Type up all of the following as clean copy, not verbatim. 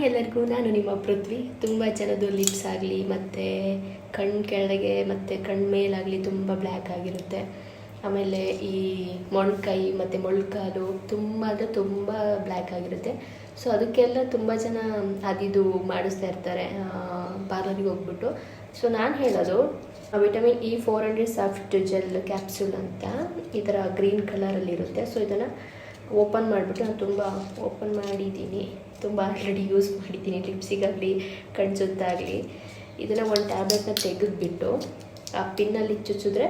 ಎಲ್ಲರಿಗೂ, ನಾನು ನಿಮ್ಮ ಪೃಥ್ವಿ. ತುಂಬ ಜನದ್ದು ಲಿಪ್ಸ್ ಆಗಲಿ ಮತ್ತು ಕಣ್ಣು ಕೆಳಗೆ ಮತ್ತು ಕಣ್ಣು ಮೇಲಾಗಲಿ ತುಂಬ ಬ್ಲ್ಯಾಕ್ ಆಗಿರುತ್ತೆ. ಆಮೇಲೆ ಈ ಮೊಣಕೈ ಮತ್ತು ಮೊಳ್ಕಾಲು ತುಂಬ ಅಂದರೆ ತುಂಬ ಬ್ಲ್ಯಾಕ್ ಆಗಿರುತ್ತೆ. ಸೊ ಅದಕ್ಕೆಲ್ಲ ತುಂಬ ಜನ ಅದಿದು ಮಾಡಿಸ್ತಾ ಇರ್ತಾರೆ ಪಾರ್ಲರಿಗೆ ಹೋಗ್ಬಿಟ್ಟು. ಸೊ ನಾನು ಹೇಳೋದು vitamin E 400 soft gel capsule ಅಂತ ಈ ಥರ ಗ್ರೀನ್ ಕಲರಲ್ಲಿರುತ್ತೆ. ಸೊ ಇದನ್ನು ಓಪನ್ ಮಾಡಿಬಿಟ್ಟು ನಾನು ತುಂಬ ಓಪನ್ ಮಾಡಿದ್ದೀನಿ, ತುಂಬ ಆಲ್ರೆಡಿ ಯೂಸ್ ಮಾಡಿದ್ದೀನಿ ಲಿಪ್ಸಿಗಾಗಲಿ ಕಣ್ಣು ಸುತ್ತಾಗಲಿ. ಇದನ್ನು ಒಂದು ಟ್ಯಾಬ್ಲೆಟ್ನ ತೆಗೆದುಬಿಟ್ಟು ಆ ಪಿನ್ನಲ್ಲಿ ಚುಚ್ಚಿದ್ರೆ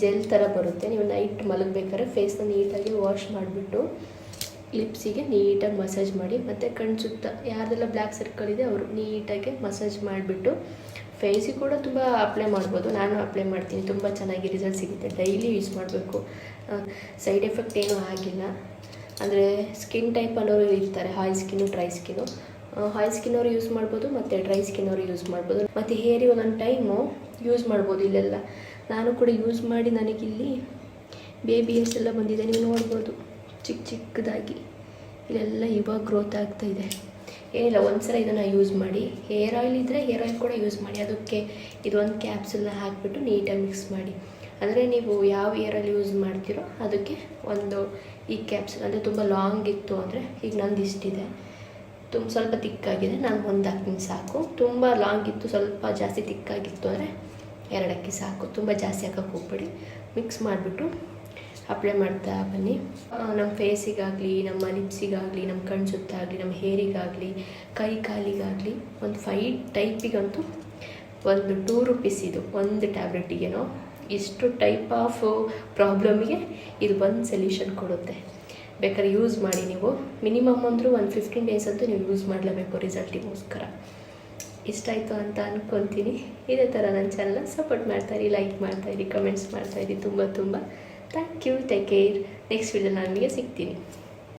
ಜೆಲ್ ಥರ ಬರುತ್ತೆ. ನೀವು ನೈಟ್ ಮಲಗಬೇಕಾದ್ರೆ ಫೇಸ್ನ ನೀಟಾಗಿ ವಾಶ್ ಮಾಡಿಬಿಟ್ಟು ಲಿಪ್ಸಿಗೆ ನೀಟಾಗಿ ಮಸಾಜ್ ಮಾಡಿ, ಮತ್ತು ಕಣ್ಣು ಸುತ್ತ ಯಾರ್ದೆಲ್ಲ ಬ್ಲ್ಯಾಕ್ ಸರ್ಕಲ್ ಇದೆ ಅವರು ನೀಟಾಗಿ ಮಸಾಜ್ ಮಾಡಿಬಿಟ್ಟು ಫೇಸಿಗೆ ಕೂಡ ತುಂಬ ಅಪ್ಲೈ ಮಾಡ್ಬೋದು. ನಾನು ಅಪ್ಲೈ ಮಾಡ್ತೀನಿ, ತುಂಬ ಚೆನ್ನಾಗಿ ರಿಸಲ್ಟ್ ಸಿಗುತ್ತೆ. ಡೈಲಿ ಯೂಸ್ ಮಾಡಬೇಕು, ಸೈಡ್ ಎಫೆಕ್ಟ್ ಏನೂ ಆಗಿಲ್ಲ. ಅಂದರೆ ಸ್ಕಿನ್ ಟೈಪ್ ಅನ್ನೋರು ಇರ್ತಾರೆ, oil skin, dry skin. Oil ಸ್ಕಿನ್ನವರು ಯೂಸ್ ಮಾಡ್ಬೋದು ಮತ್ತು ಡ್ರೈ ಸ್ಕಿನ್ನವರು ಯೂಸ್ ಮಾಡ್ಬೋದು. ಮತ್ತು ಹೇರಿಗೆ ಒಂದೊಂದು ಟೈಮು ಯೂಸ್ ಮಾಡ್ಬೋದು. ಇಲ್ಲೆಲ್ಲ ನಾನು ಕೂಡ ಯೂಸ್ ಮಾಡಿ ನನಗಿಲ್ಲಿ ಬೇಬಿ ಹೇರ್ಸ್ ಎಲ್ಲ ಬಂದಿದೆ, ನೀವು ನೋಡ್ಬೋದು ಚಿಕ್ಕ ಚಿಕ್ಕದಾಗಿ. ಇಲ್ಲೆಲ್ಲ ಇವಾಗ ಗ್ರೋತ್ ಆಗ್ತಾಯಿದೆ. ಏನಿಲ್ಲ, ಒಂದು ಸಲ ಇದನ್ನು ಯೂಸ್ ಮಾಡಿ. ಹೇರ್ ಆಯಿಲ್ ಇದ್ದರೆ ಹೇರ್ ಆಯಿಲ್ ಕೂಡ ಯೂಸ್ ಮಾಡಿ. ಅದಕ್ಕೆ ಇದೊಂದು ಕ್ಯಾಪ್ಸೂಲ್ನ ಹಾಕಿಬಿಟ್ಟು ನೀಟಾಗಿ ಮಿಕ್ಸ್ ಮಾಡಿ. ಅಂದರೆ ನೀವು ಯಾವ ಹೇರ್ ಆಯಿಲ್ ಯೂಸ್ ಮಾಡ್ತೀರೋ ಅದಕ್ಕೆ ಒಂದು ಈ ಕ್ಯಾಪ್ಸೂಲ್, ಅಂದರೆ ತುಂಬ ಲಾಂಗ್ ಇತ್ತು ಅಂದರೆ, ಈಗ ನಂದು ಇಷ್ಟಿದೆ, ಸ್ವಲ್ಪ ತಿಕ್ಕಾಗಿದೆ, ನಾನು ಒಂದು ಹಾಕ್ತೀನಿ ಸಾಕು. ತುಂಬ ಲಾಂಗ್ ಇತ್ತು, ಸ್ವಲ್ಪ ಜಾಸ್ತಿ ತಿಕ್ಕಾಗಿತ್ತು ಅಂದರೆ 2 ಅಕ್ಕಿ ಸಾಕು. ತುಂಬ ಜಾಸ್ತಿ ಹಾಕೋಕ್ಕೆ ಹೋಗ್ಬೇಡಿ. ಮಿಕ್ಸ್ ಮಾಡಿಬಿಟ್ಟು ಅಪ್ಲೈ ಮಾಡ್ತಾ ಬನ್ನಿ. ನಮ್ಮ ಫೇಸಿಗಾಗಲಿ, ನಮ್ಮ ಲಿಪ್ಸಿಗಾಗಲಿ, ನಮ್ಮ ಕಣ್ಣು ಸುತ್ತಾಗಲಿ, ನಮ್ಮ ಹೇರಿಗಾಗಲಿ, ಕೈ ಕಾಲಿಗಾಗಲಿ ಒಂದು 5 ಟೈಪಿಗಂತೂ ಒಂದು 2 ರೂಪೀಸ್ ಇದು ಒಂದು ಟ್ಯಾಬ್ಲೆಟಿಗೇನೋ. ಇಷ್ಟು ಟೈಪ್ ಆಫ್ ಪ್ರಾಬ್ಲಮಿಗೆ ಇದು ಒಂದು ಸೊಲ್ಯೂಷನ್ ಕೊಡುತ್ತೆ. ಬೇಕಾದ್ರೆ ಯೂಸ್ ಮಾಡಿ ನೀವು. ಮಿನಿಮಮ್ ಅಂದರೂ ಒಂದು 15 ಡೇಸ್ ಅಂತೂ ನೀವು ಯೂಸ್ ಮಾಡಲೇಬೇಕು ರಿಸಲ್ಟಿಗೋಸ್ಕರ. ಇಷ್ಟ ಆಯಿತು ಅಂತ ಅಂದ್ಕೊತೀನಿ. ಇದೇ ಥರ ನನ್ನ ಚಾನಲ್ನ ಸಪೋರ್ಟ್ ಮಾಡ್ತಾಯಿರಿ, ಲೈಕ್ ಮಾಡ್ತಾಯಿರಿ, ಕಮೆಂಟ್ಸ್ ಮಾಡ್ತಾಯಿರಿ. ತುಂಬ thank you. Take care. Next video ನಾನು ನಿಮಗೆ ಸಿಗ್ತೀನಿ.